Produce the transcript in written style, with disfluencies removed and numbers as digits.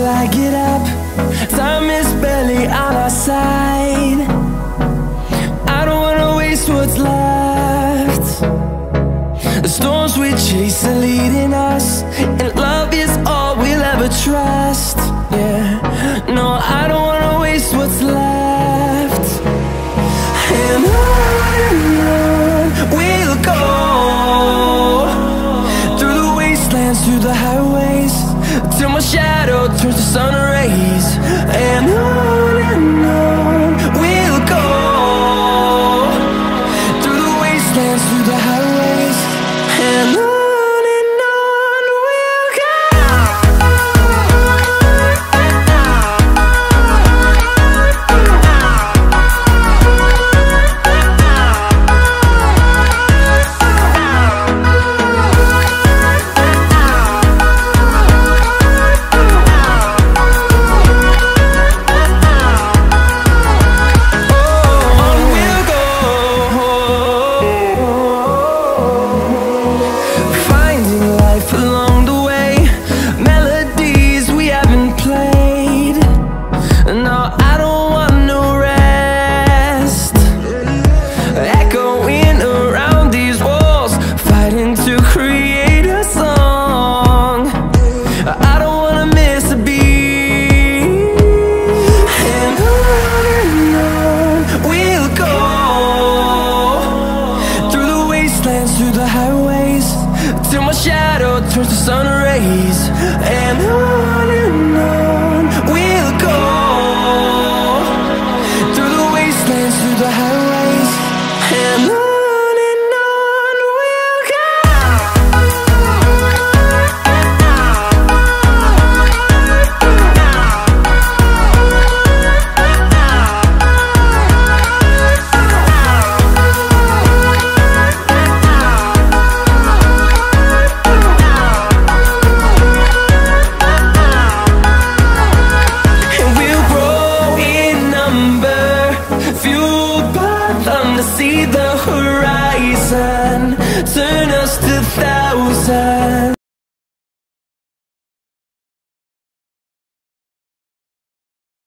I get up, time is barely on our side. I don't wanna waste what's left. The storms we chase are leading us, and love is all we'll ever trust. Yeah, no, I don't wanna waste what's left. And on we'll go, through the wastelands, through the highways, till my shadow turns to sun rays. And on we'll go, through the wastelands, through the highways, and on we'll go. Through the highways, till my shadow turns to sun rays. And on we'll go, through the wastelands, through the highways, and on we'll go. To see the horizon turn us to thousands.